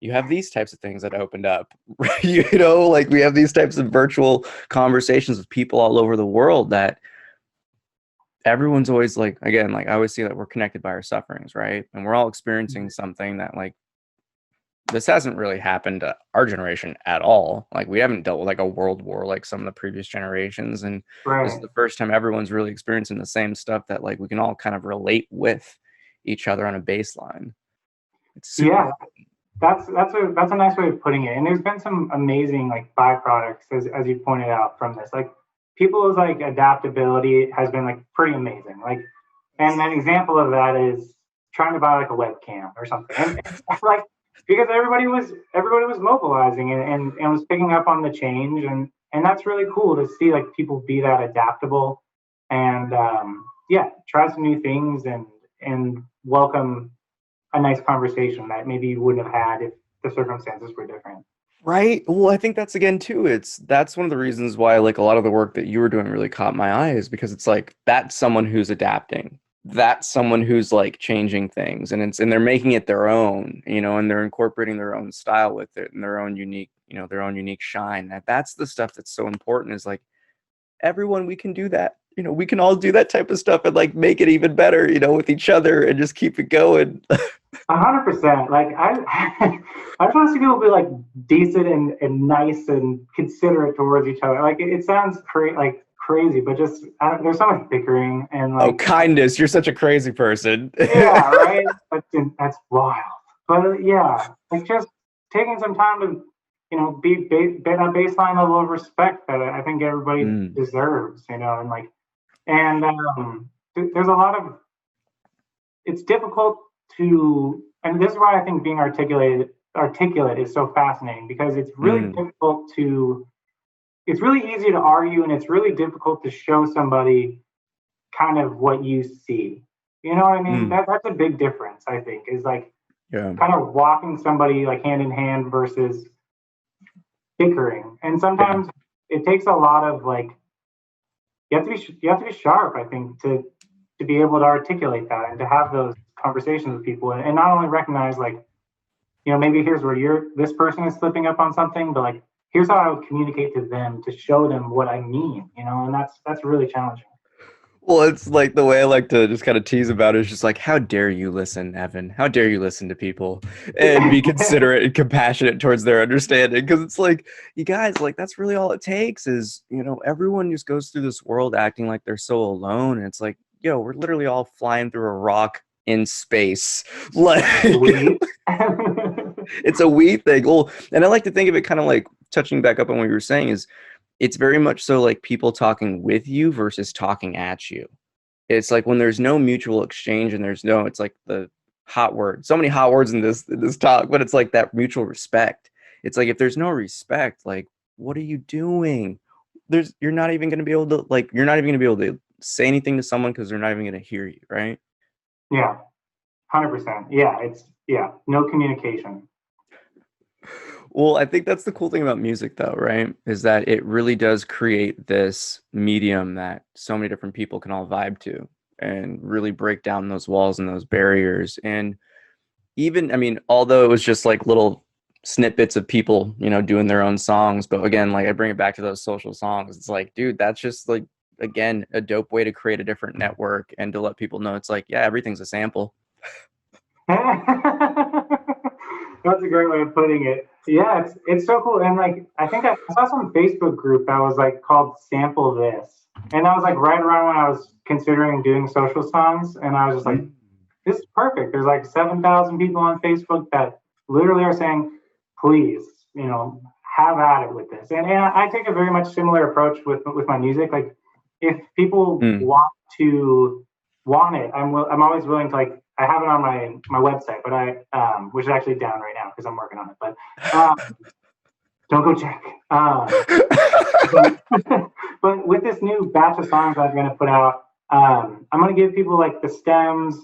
you have these types of things that opened up, you know, like we have these types of virtual conversations with people all over the world that everyone's always like, again, like I always see that we're connected by our sufferings, right? And we're all experiencing something that like, this hasn't really happened to our generation at all. Like we haven't dealt with like a world war like some of the previous generations. And this is the first time everyone's really experiencing the same stuff that like we can all kind of relate with each other on a baseline. It's super that's a nice way of putting it. And there's been some amazing like byproducts as you pointed out from this. Like people's like adaptability has been like pretty amazing. Like, and an example of that is trying to buy like a webcam or something. And like because everybody was mobilizing and was picking up on the change, and that's really cool to see like people be that adaptable and try some new things and welcome a nice conversation that maybe you wouldn't have had if the circumstances were different. Right. Well, I think that's again too, that's one of the reasons why like a lot of the work that you were doing really caught my eye, is because it's like that's someone who's adapting. That's someone who's like changing things, and they're making it their own, you know, and they're incorporating their own style with it and their own unique, you know, their own unique shine. That's the stuff that's so important, is like everyone, we can do that. You know, we can all do that type of stuff and like make it even better, you know, with each other and just keep it going. 100%. Like I just want to see people be like decent and nice and considerate towards each other. Like it sounds crazy, but just there's so much bickering and like kindness. You're such a crazy person. Yeah, right. That's wild. But yeah, like just taking some time to, you know, be a baseline level of respect that I think everybody deserves, you know, and there's a lot of, it's difficult to, and this is why I think being articulate is so fascinating, because it's really difficult to, it's really easy to argue, and it's really difficult to show somebody kind of what you see. You know what I mean? That's a big difference, I think, is like kind of walking somebody like hand in hand versus bickering. And sometimes it takes a lot of like, you have to be sharp, I think, to be able to articulate that and to have those conversations with people, and not only recognize like, you know, maybe here's where this person is slipping up on something, but like here's how I would communicate to them to show them what I mean, you know, and that's really challenging. Well, it's like the way I like to just kind of tease about it is just like, how dare you listen, Evan? How dare you listen to people and be considerate and compassionate towards their understanding? Because it's like, you guys, like, that's really all it takes is, you know, everyone just goes through this world acting like they're so alone. And it's like, yo, we're literally all flying through a rock in space. Like, it's a we thing. Well, and I like to think of it kind of like touching back up on what you were saying is, it's very much so like people talking with you versus talking at you. It's like when there's no mutual exchange and it's like the hot word, so many hot words in this talk, but it's like that mutual respect. It's like, if there's no respect, like, what are you doing? You're not even going to be able to say anything to someone because they're not even going to hear you. Right. Yeah. 100%. Yeah. No communication. Well, I think that's the cool thing about music, though, right? Is that it really does create this medium that so many different people can all vibe to and really break down those walls and those barriers. And even, I mean, although it was just like little snippets of people, you know, doing their own songs. But again, like I bring it back to those social songs. It's like, dude, that's just like, again, a dope way to create a different network and to let people know it's like, yeah, everything's a sample. That's a great way of putting it. Yeah, it's so cool. And like, I think I saw some Facebook group that was like called Sample This. And that was like right around when I was considering doing social songs. And I was just like, this is perfect. There's like 7,000 people on Facebook that literally are saying, please, you know, have at it with this. And I take a very much similar approach with my music. Like if people want it, I'm always willing to like, I have it on my website, but which is actually down right now because I'm working on it. But don't go check. But with this new batch of songs I'm going to put out, I'm going to give people like the stems,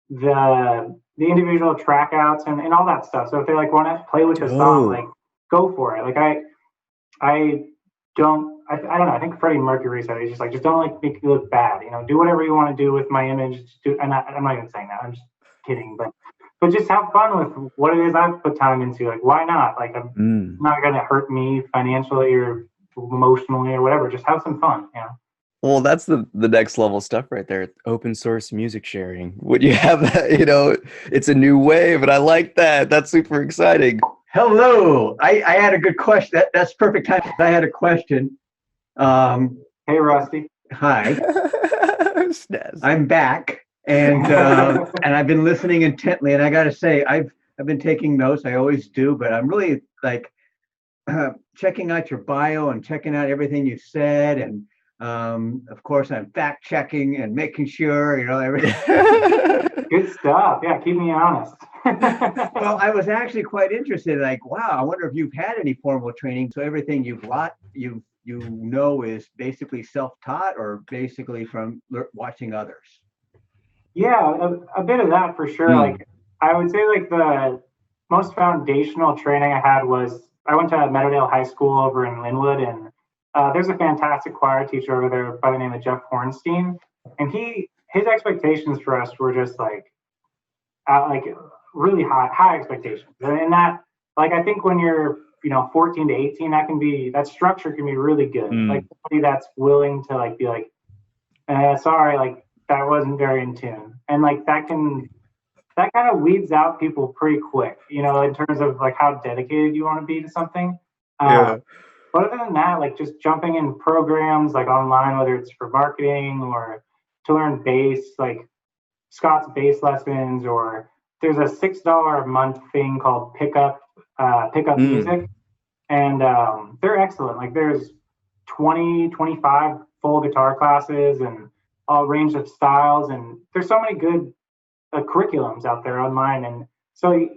the individual track outs, and all that stuff. So if they like want to play with the song, like go for it. Like I I don't know. I think Freddie Mercury said it. He's just like, just don't like make you look bad. You know, do whatever you want to do with my image. And I'm not even saying that. I'm just kidding. But just have fun with what it is I've put time into. Like, why not? Like, I'm not going to hurt me financially or emotionally or whatever. Just have some fun. You know. Well, that's the next level stuff right there. Open source music sharing. Would you have that? You know, it's a new wave, and I like that. That's super exciting. Hello. I had a good question. That's perfect time. I had a question. Hey, Rusty. Hi. Snaz. I'm back, and and I've been listening intently. And I got to say, I've been taking notes. I always do, but I'm really like checking out your bio and checking out everything you said, and of course, I'm fact checking and making sure, you know, everything. Good stuff. Yeah, keep me honest. Well, I was actually quite interested. Like, wow, I wonder if you've had any formal training. So everything you know is basically self-taught or basically from watching others. Yeah, a bit of that for sure. Like, I would say like the most foundational training I had was I went to Meadowdale High School over in Linwood, and there's a fantastic choir teacher over there by the name of Jeff Hornstein, and his expectations for us were just like really high expectations, and that like I think when you're 14 to 18, that structure can be really good. Like somebody that's willing to like be like, sorry, like that wasn't very in tune, and like that kind of weeds out people pretty quick, in terms of like how dedicated you want to be to something. Yeah. But other than that, like just jumping in programs like online, whether it's for marketing or to learn bass, like Scott's bass lessons, or there's a $6 a month thing called Pickup Music, and they're excellent. Like there's 25 full guitar classes and all range of styles, and there's so many good curriculums out there online. And so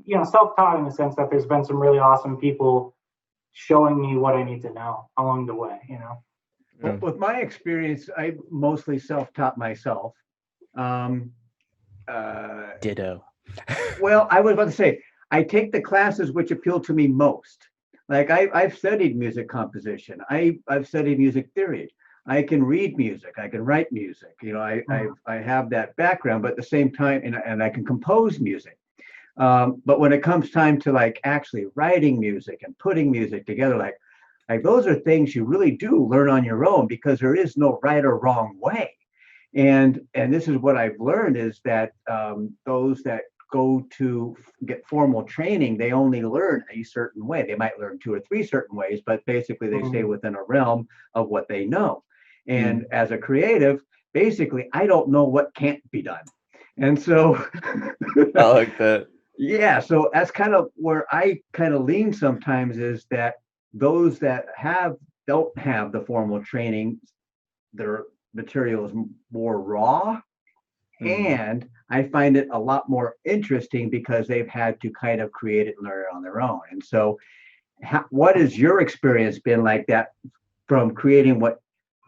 self-taught in the sense that there's been some really awesome people showing me what I need to know along the way. Well, with my experience, I mostly self-taught myself. Ditto. Well, I was about to say, I take the classes which appeal to me most. Like I've studied music composition. I've studied music theory. I can read music. I can write music. I have that background, but at the same time, and I can compose music. But when it comes time to like actually writing music and putting music together, like those are things you really do learn on your own, because there is no right or wrong way. And this is what I've learned is that those that go to get formal training, they only learn a certain way. They might learn 2 or 3 certain ways, but basically they stay within a realm of what they know. And as a creative, basically, I don't know what can't be done. And so I like that. Yeah, so that's kind of where I kind of lean sometimes, is that those that don't have the formal training, their material is more raw. And I find it a lot more interesting because they've had to kind of create it and learn it on their own. And so what has your experience been like that from creating what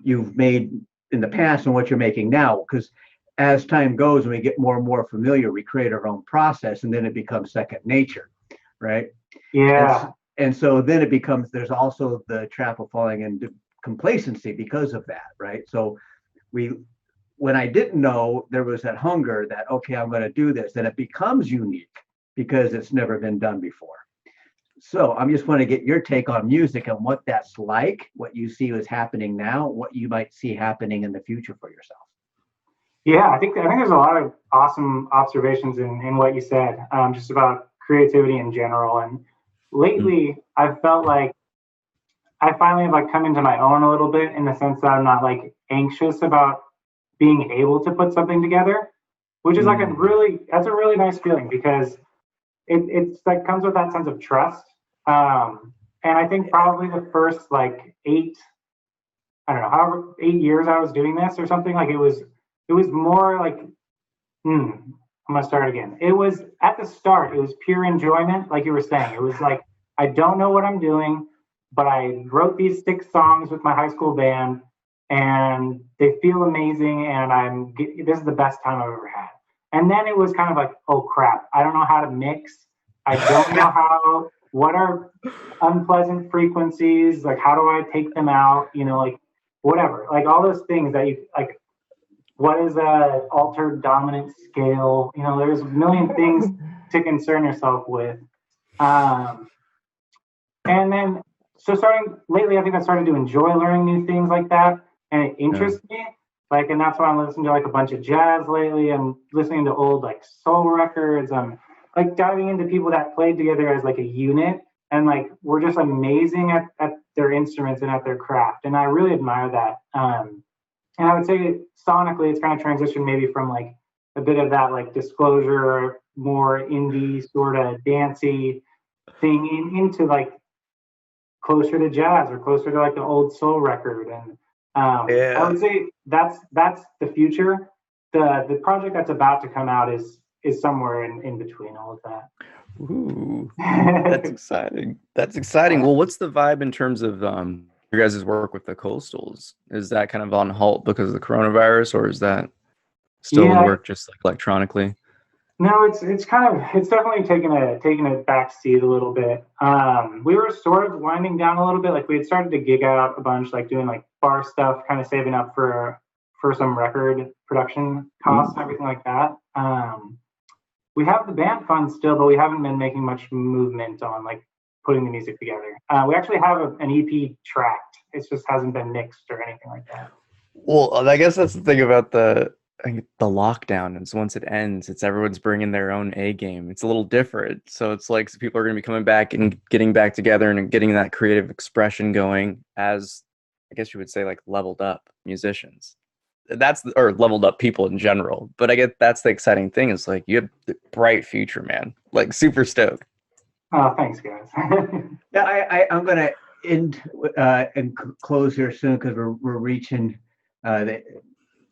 you've made in the past and what you're making now? Because as time goes and we get more and more familiar, we create our own process, and then it becomes second nature, right? Yeah. And so then it becomes, there's also the trap of falling into complacency because of that, right? So when I didn't know, there was that hunger that, okay, I'm going to do this, then it becomes unique because it's never been done before. So I'm just want to get your take on music and what that's like, what you see is happening now, what you might see happening in the future for yourself. Yeah, I think there's a lot of awesome observations in what you said, just about creativity in general. And lately, I've felt like I finally have like come into my own a little bit, in the sense that I'm not like anxious about being able to put something together, which is like that's a really nice feeling, because it's like comes with that sense of trust. And I think probably the first like 8 years I was doing this or something, like it was more like, I'm gonna start again. It was at the start, it was pure enjoyment, like you were saying. It was like, I don't know what I'm doing, but I wrote these 6 songs with my high school band, and they feel amazing, and this is the best time I've ever had. And then it was kind of like, oh crap, I don't know how to mix. I don't know what are unpleasant frequencies? Like, how do I take them out? You know, like whatever, like all those things that you like. What is a altered dominant scale? You know, there's a million things to concern yourself with. And then, so starting lately, I think I started to enjoy learning new things like that, and it interests me. Like, and that's why I'm listening to like a bunch of jazz lately. I'm listening to old like soul records. I'm like diving into people that played together as like a unit, and like we're just amazing at their instruments and at their craft, and I really admire that. And I would say sonically, it's kind of transitioned maybe from like a bit of that like Disclosure, more indie sort of dancey thing into like closer to jazz or closer to like an old soul record. And I would say that's the future. The project that's about to come out is somewhere in between all of that. Ooh, that's exciting. That's exciting. Well, what's the vibe in terms of your guys' work with the coastals? Is that kind of on halt because of the coronavirus, or is that still in work just like electronically? No, it's definitely taken a back seat a little bit. We were sort of winding down a little bit. Like we had started to gig out a bunch, like doing like bar stuff, kind of saving up for some record production costs and everything like that. We have the band fund still, but we haven't been making much movement on like putting the music together. We actually have an EP tracked. It just hasn't been mixed or anything like that. Well, I guess that's the thing about the lockdown. And so once it ends, it's everyone's bringing their own A game. It's a little different. So it's like people are going to be coming back and getting back together and getting that creative expression going as, I guess you would say, like leveled up musicians. Or leveled up people in general. But I get that's the exciting thing is like you have the bright future, man. Like super stoked. Oh, thanks, guys. Yeah, I'm gonna end and close here soon because we're reaching the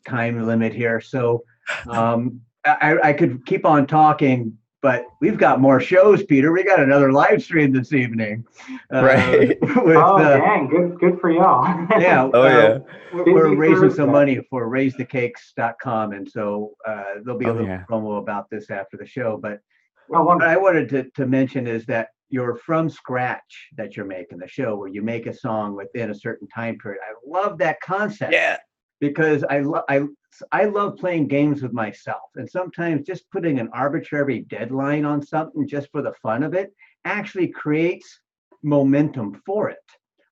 time limit here. So I could keep on talking, but we've got more shows, Peter. We got another live stream this evening. Right. Dang, good for y'all. Yeah. Yeah. We're raising some money for raisethecakes.com, and so there'll be a little promo about this after the show. But what I wanted to mention is that your from scratch that you're making the show where you make a song within a certain time period. I love that concept. Yeah. Because I love playing games with myself, and sometimes just putting an arbitrary deadline on something just for the fun of it actually creates momentum for it,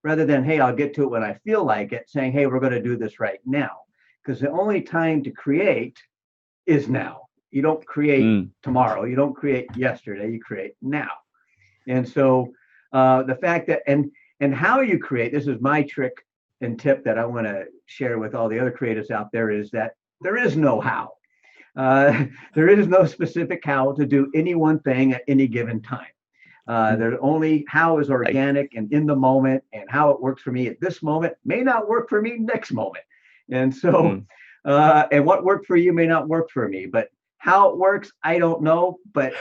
rather than, hey, I'll get to it when I feel like it, saying, hey, we're going to do this right now. Because the only time to create is now. You don't create tomorrow. You don't create yesterday. You create now. And so the fact that and how you create, this is my trick and tip that I want to share with all the other creatives out there, is that there is no how. There is no specific how to do any one thing at any given time. There's only how is organic and in the moment, and how it works for me at this moment may not work for me next moment. And so, and what worked for you may not work for me, but how it works, I don't know, but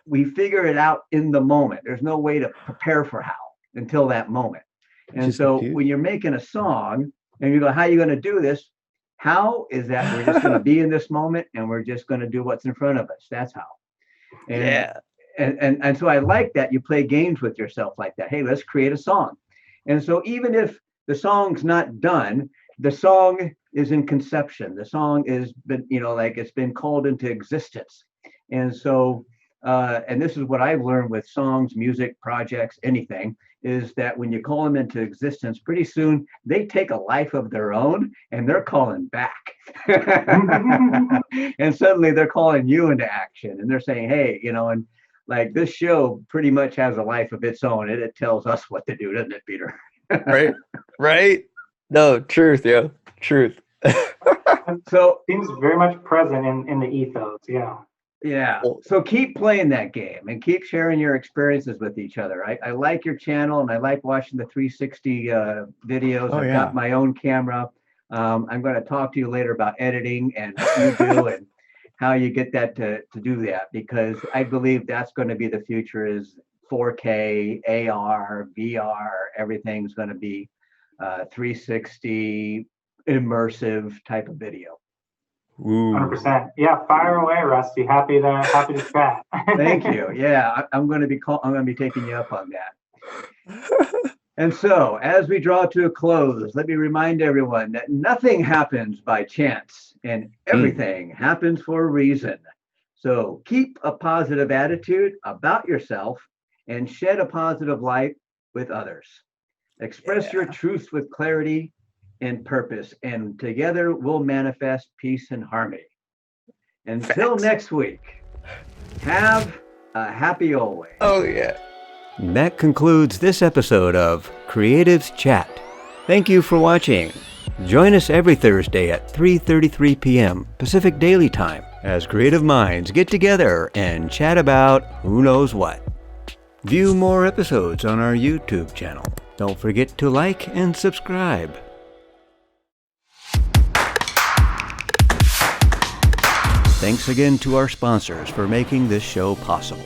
we figure it out in the moment. There's no way to prepare for how until that moment. And so when you're making a song and you go, how are you going to do this? How is that we're just going to be in this moment and we're just going to do what's in front of us. That's how. And so I like that you play games with yourself like that. Hey, let's create a song. And so even if the song's not done, the song is in conception. The song is been, like it's been called into existence. And so, and this is what I've learned with songs, music, projects, anything, is that when you call them into existence, pretty soon they take a life of their own and they're calling back. And suddenly they're calling you into action and they're saying, hey, and like this show pretty much has a life of its own. It tells us what to do, doesn't it, Peter? Right. No, truth, truth. So seems very much present in the ethos. Yeah. So keep playing that game and keep sharing your experiences with each other. I like your channel and I like watching the 360 videos. I've got my own camera. I'm going to talk to you later about editing and what you do and how you get that to do that, because I believe that's going to be the future, is 4K, AR, VR, everything's going to be 360 immersive type of video. Ooh. 100%. Yeah, fire away, Rusty. Happy to chat. Thank you. Yeah, I'm going to be taking you up on that. And so, as we draw to a close, let me remind everyone that nothing happens by chance and everything happens for a reason. So keep a positive attitude about yourself and shed a positive light with others. Express your truth with clarity and purpose, and together we'll manifest peace and harmony. Until next week, have a happy always. Oh, yeah. That concludes this episode of Creatives Chat. Thank you for watching. Join us every Thursday at 3:33 p.m. Pacific Daily Time as creative minds get together and chat about who knows what. View more episodes on our YouTube channel. Don't forget to like and subscribe. Thanks again to our sponsors for making this show possible.